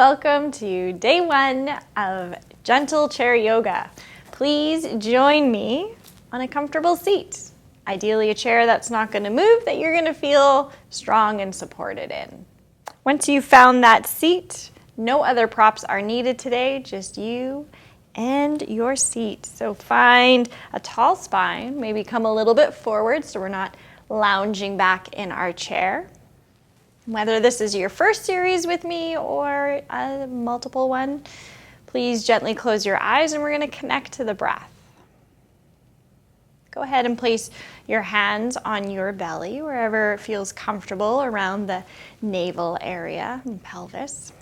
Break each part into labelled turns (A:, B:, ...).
A: Welcome to day 1 of gentle chair yoga. Please join me on a comfortable seat. Ideally a chair that's not going to move, that you're going to feel strong and supported in. Once you've found that seat, no other props are needed today, just you and your seat. So find a tall spine, maybe come a little bit forward so we're not lounging back in our chair. Whether this is your first series with me or a multiple one, please gently close your eyes and we're going to connect to the breath. Go ahead and place your hands on your belly, wherever it feels comfortable around the navel area and pelvis.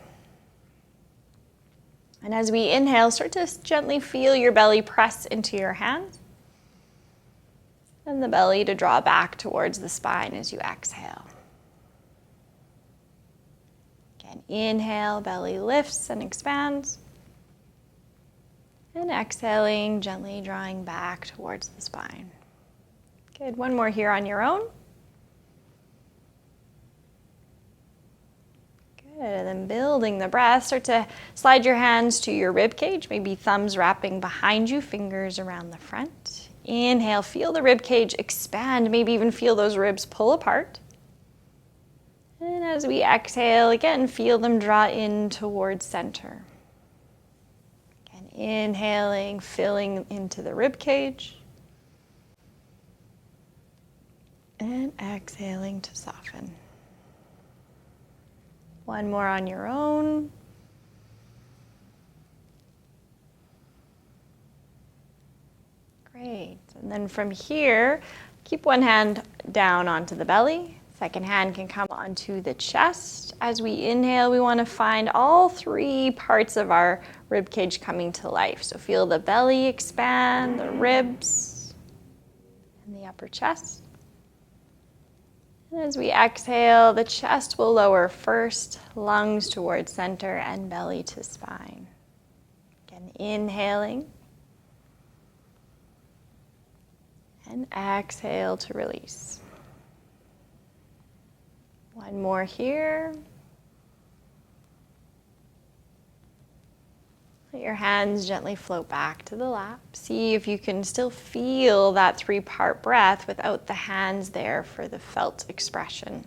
A: And as we inhale, start to gently feel your belly press into your hands and the belly to draw back towards the spine as you exhale. Again, inhale, belly lifts and expands. And exhaling, gently drawing back towards the spine. Good, one more here on your own. Good, and then building the breath, start to slide your hands to your rib cage, maybe thumbs wrapping behind you, fingers around the front. Inhale, feel the rib cage expand, maybe even feel those ribs pull apart. And as we exhale, again, feel them draw in towards center. Again, inhaling, filling into the rib cage. And exhaling to soften. One more on your own. Great. And then from here, keep one hand down onto the belly. Second hand can come onto the chest. As we inhale, we want to find all 3 parts of our rib cage coming to life. So feel the belly expand, the ribs, and the upper chest. And as we exhale, the chest will lower first, lungs towards center, and belly to spine. Again, inhaling. And exhale to release. One more here. Let your hands gently float back to the lap. See if you can still feel that 3-part breath without the hands there for the felt expression.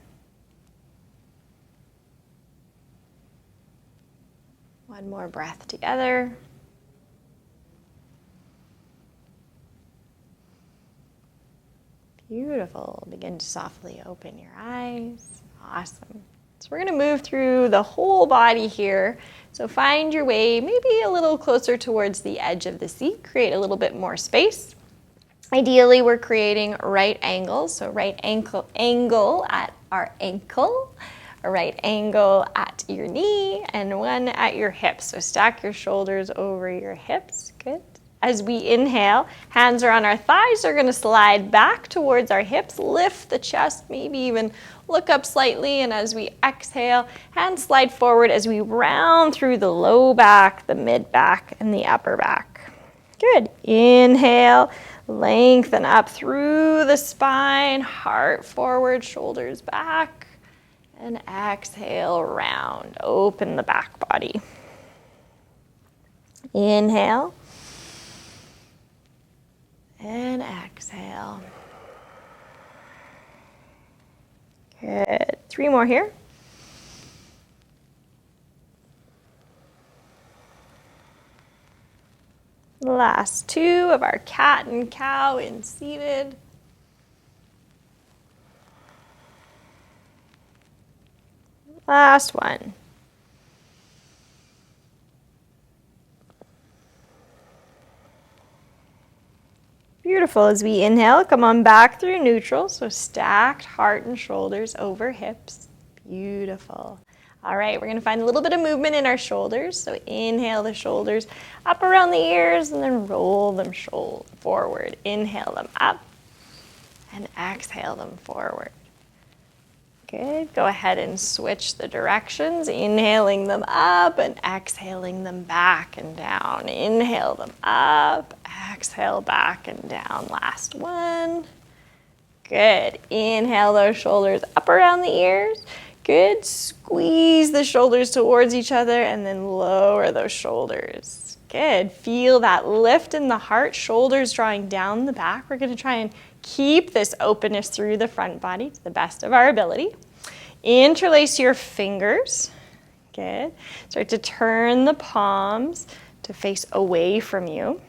A: One more breath together. Beautiful. Begin to softly open your eyes. Awesome. So we're going to move through the whole body here. So find your way maybe a little closer towards the edge of the seat. Create a little bit more space. Ideally, we're creating right angles. So right angle at our ankle, a right angle at your knee, and one at your hips. So stack your shoulders over your hips. Good. As we inhale, hands are on our thighs. They're going to slide back towards our hips. Lift the chest, maybe even look up slightly. And as we exhale, hands slide forward as we round through the low back, the mid back, and the upper back. Good. Inhale, lengthen up through the spine, heart forward, shoulders back. And exhale, round. Open the back body. Inhale. And exhale. Good. 3 more here. Last 2 of our cat and cow in seated. Last one. Beautiful. As we inhale, come on back through neutral. So stacked heart and shoulders over hips. Beautiful. All right, we're going to find a little bit of movement in our shoulders. So inhale the shoulders up around the ears and then roll them forward. Inhale them up and exhale them forward. Good. Go ahead and switch the directions. Inhaling them up and exhaling them back and down. Inhale them up, exhale back and down. Last one. Good. Inhale those shoulders up around the ears. Good. Squeeze the shoulders towards each other and then lower those shoulders. Good. Feel that lift in the heart, shoulders drawing down the back. We're going to try and keep this openness through the front body to the best of our ability. Interlace your fingers. Good. Start to turn the palms to face away from you.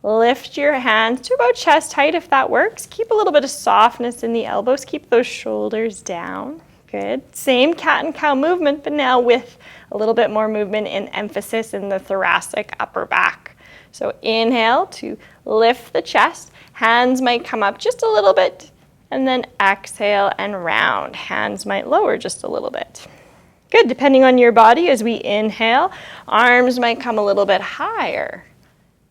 A: Lift your hands to about chest height if that works. Keep a little bit of softness in the elbows. Keep those shoulders down. Good. Same cat and cow movement, but now with a little bit more movement and emphasis in the thoracic upper back. So inhale to lift the chest. Hands might come up just a little bit. And then exhale and round. Hands might lower just a little bit. Good. Depending on your body, as we inhale, arms might come a little bit higher.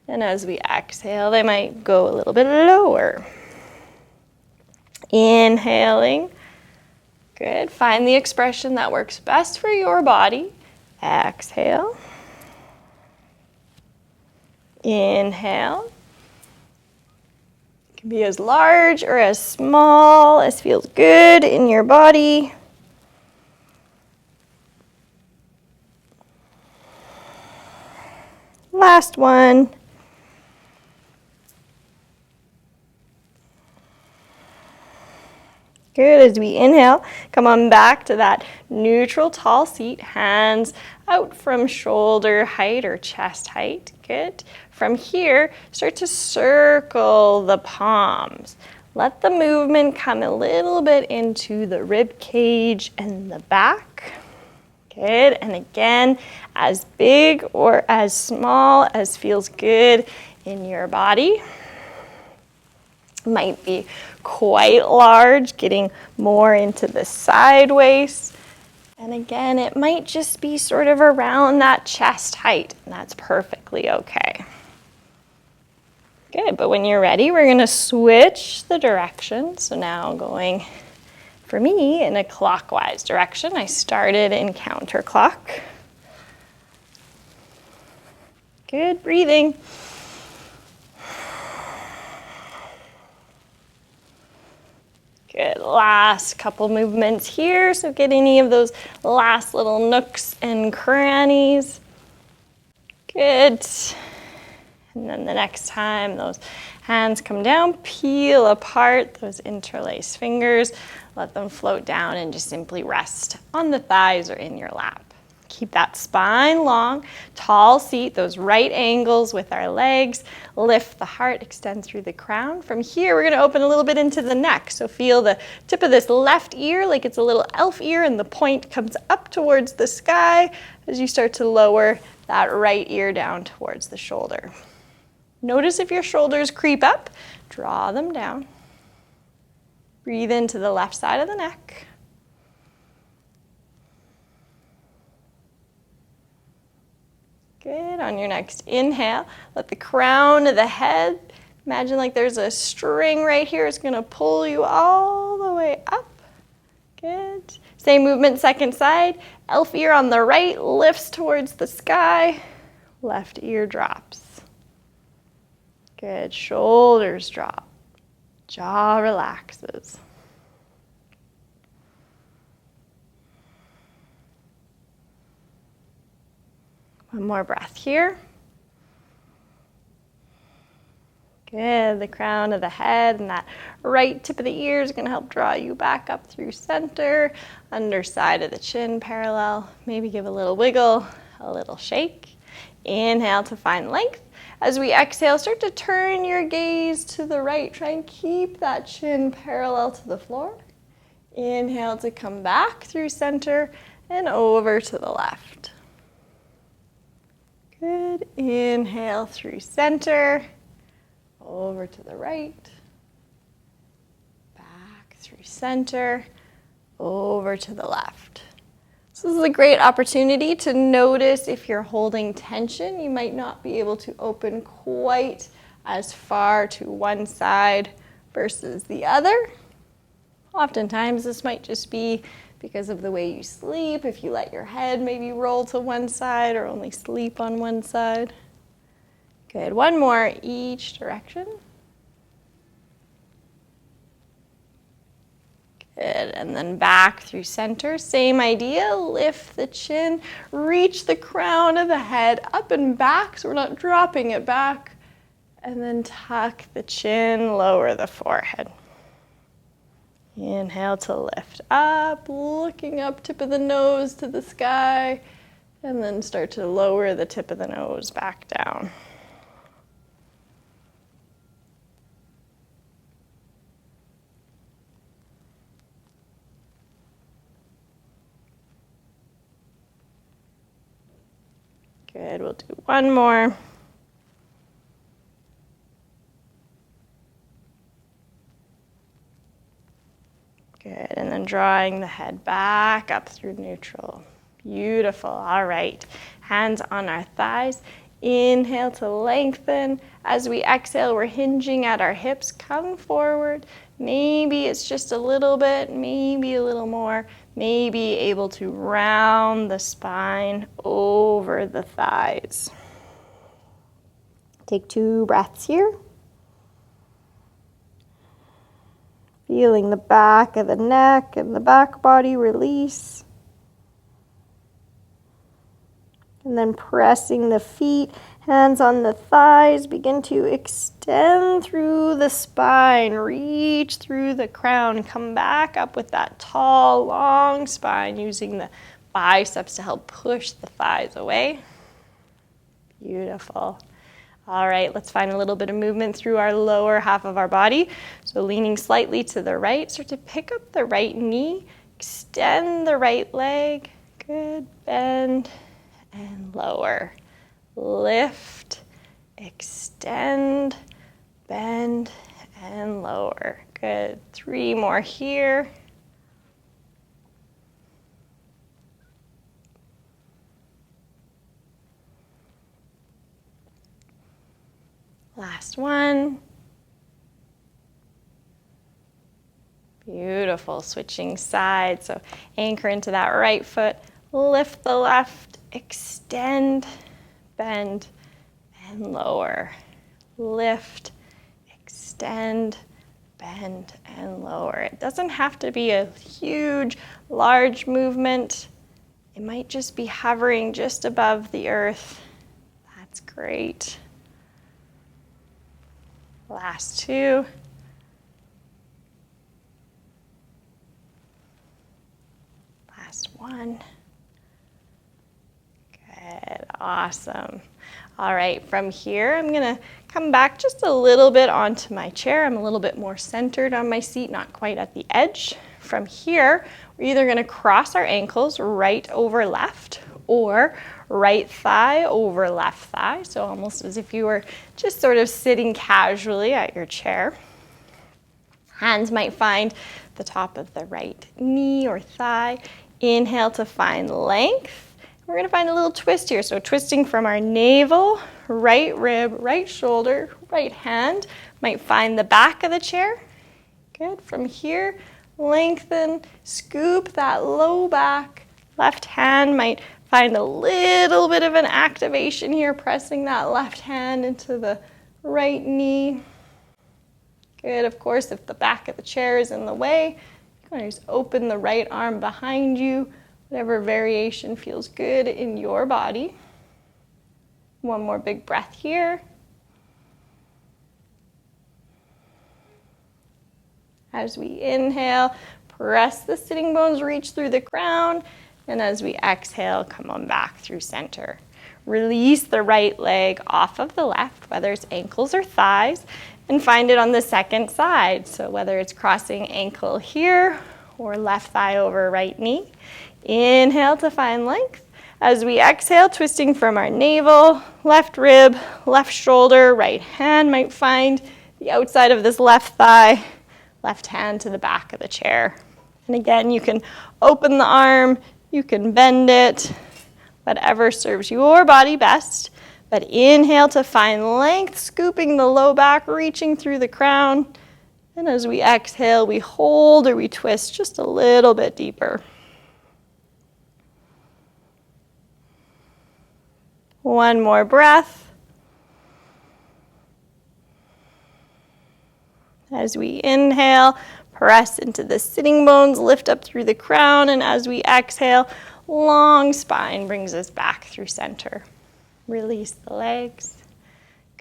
A: And as we exhale, they might go a little bit lower. Inhaling. Good. Find the expression that works best for your body. Exhale. Inhale. It can be as large or as small as feels good in your body. Last one. Good. As we inhale, come on back to that neutral tall seat. Hands out from shoulder height or chest height. Good. From here, start to circle the palms. Let the movement come a little bit into the rib cage and the back. Good. And again, as big or as small as feels good in your body. Might be quite large, getting more into the side waist. And again, it might just be sort of around that chest height, and that's perfectly okay. Good, but when you're ready, we're gonna switch the direction. So now going, for me, in a clockwise direction. I started in counterclock. Good, breathing. Good, last couple movements here. So get any of those last little nooks and crannies. Good. And then the next time those hands come down, peel apart those interlaced fingers. Let them float down and just simply rest on the thighs or in your lap. Keep that spine long, tall seat, those right angles with our legs. Lift the heart, extend through the crown. From here, we're going to open a little bit into the neck. So feel the tip of this left ear like it's a little elf ear, and the point comes up towards the sky as you start to lower that right ear down towards the shoulder. Notice if your shoulders creep up, draw them down. Breathe into the left side of the neck. Good. On your next inhale, let the crown of the head, imagine like there's a string right here. It's going to pull you all the way up. Good. Same movement, second side. Elf ear on the right lifts towards the sky. Left ear drops. Good. Shoulders drop. Jaw relaxes. One more breath here. Good. The crown of the head and that right tip of the ear is going to help draw you back up through center. Underside of the chin parallel. Maybe give a little wiggle, a little shake. Inhale to find length. As we exhale, start to turn your gaze to the right. Try and keep that chin parallel to the floor. Inhale to come back through center and over to the left. Good. Inhale through center, over to the right, back through center, over to the left. So this is a great opportunity to notice if you're holding tension. You might not be able to open quite as far to one side versus the other. Oftentimes this might just be because of the way you sleep, if you let your head maybe roll to one side or only sleep on one side. Good. One more each direction. Good, and then back through center. Same idea, lift the chin, reach the crown of the head up and back so we're not dropping it back. And then tuck the chin, lower the forehead. Inhale to lift up, looking up, tip of the nose to the sky, and then start to lower the tip of the nose back down. Good, we'll do one more. Good, and then drawing the head back up through neutral. Beautiful, all right. Hands on our thighs. Inhale to lengthen. As we exhale, we're hinging at our hips. Come forward. Maybe it's just a little bit, maybe a little more. Maybe able to round the spine over the thighs. Take 2 breaths here. Feeling the back of the neck and the back body release. And then pressing the feet, hands on the thighs, begin to extend through the spine, reach through the crown, come back up with that tall, long spine, using the biceps to help push the thighs away. Beautiful. All right, let's find a little bit of movement through our lower half of our body. So leaning slightly to the right, start to pick up the right knee, extend the right leg. Good, bend and lower. Lift, extend, bend and lower. Good, 3 more here. Last one. Beautiful, switching sides. So anchor into that right foot, lift the left, extend, bend, and lower. Lift, extend, bend, and lower. It doesn't have to be a huge, large movement. It might just be hovering just above the earth. That's great. Last 2. Last 1. Good, awesome. All right, from here, I'm gonna come back just a little bit onto my chair. I'm a little bit more centered on my seat, not quite at the edge. From here, we're either gonna cross our ankles right over left or right thigh over left thigh. So almost as if you were just sort of sitting casually at your chair. Hands might find the top of the right knee or thigh. Inhale to find length. We're gonna find a little twist here. So twisting from our navel, right rib, right shoulder, right hand. Might find the back of the chair. Good, from here, lengthen, scoop that low back. Left hand might find a little bit of an activation here, pressing that left hand into the right knee. Good, of course, if the back of the chair is in the way, you can just open the right arm behind you, whatever variation feels good in your body. One more big breath here. As we inhale, press the sitting bones, reach through the crown. And as we exhale, come on back through center. Release the right leg off of the left, whether it's ankles or thighs, and find it on the second side. So whether it's crossing ankle here or left thigh over right knee. Inhale to find length. As we exhale, twisting from our navel, left rib, left shoulder, right hand might find the outside of this left thigh, left hand to the back of the chair. And again, you can open the arm, you can bend it, whatever serves your body best. But inhale to find length, scooping the low back, reaching through the crown. And as we exhale, we hold or we twist just a little bit deeper. One more breath. As we inhale, Press into the sitting bones, lift up through the crown, and as we exhale, long spine brings us back through center. Release the legs.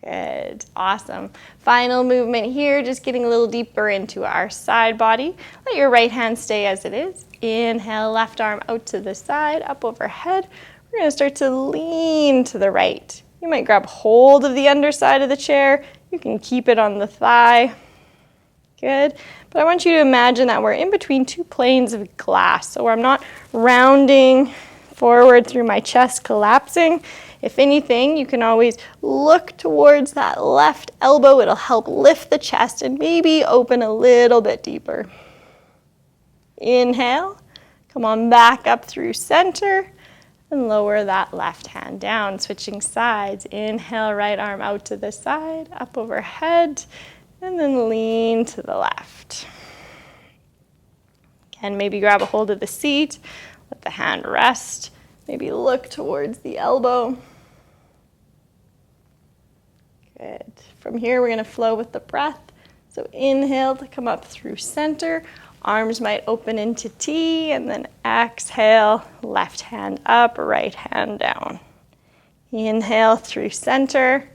A: Good, awesome. Final movement here, just getting a little deeper into our side body. Let your right hand stay as it is. Inhale, left arm out to the side, up overhead. We're gonna start to lean to the right. You might grab hold of the underside of the chair. You can keep it on the thigh. Good, but I want you to imagine that we're in between two planes of glass. So I'm not rounding forward through my chest, collapsing. If anything, you can always look towards that left elbow. It'll help lift the chest and maybe open a little bit deeper. Inhale, come on back up through center and lower that left hand down, switching sides. Inhale, right arm out to the side, up overhead, and then lean to the left. Again, maybe grab a hold of the seat, let the hand rest, maybe look towards the elbow. Good. From here, we're gonna flow with the breath. So inhale to come up through center. Arms might open into T, and then exhale, left hand up, right hand down. Inhale through center.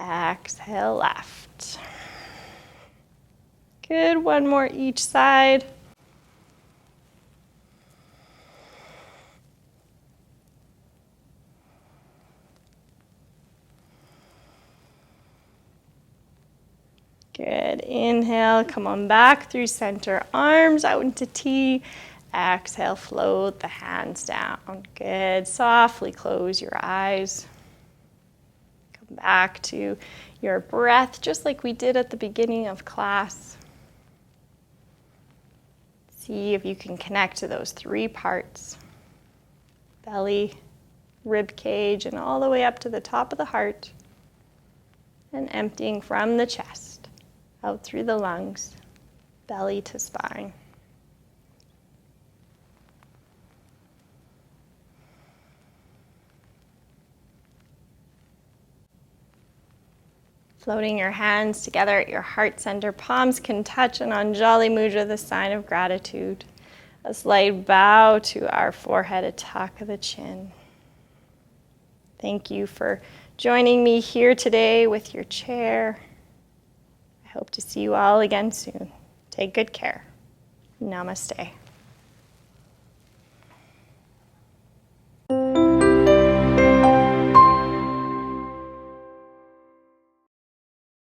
A: Exhale, left. Good, one more each side. Good, inhale, come on back through center, arms out into T. Exhale, float the hands down. Good, softly close your eyes. Come back to your breath, just like we did at the beginning of class. See if you can connect to those three parts: belly, rib cage, and all the way up to the top of the heart. And emptying from the chest, out through the lungs, belly to spine. Floating your hands together at your heart center, palms can touch, and Anjali Mudra, the sign of gratitude. A slight bow to our forehead, a tuck of the chin. Thank you for joining me here today with your chair. I hope to see you all again soon. Take good care. Namaste.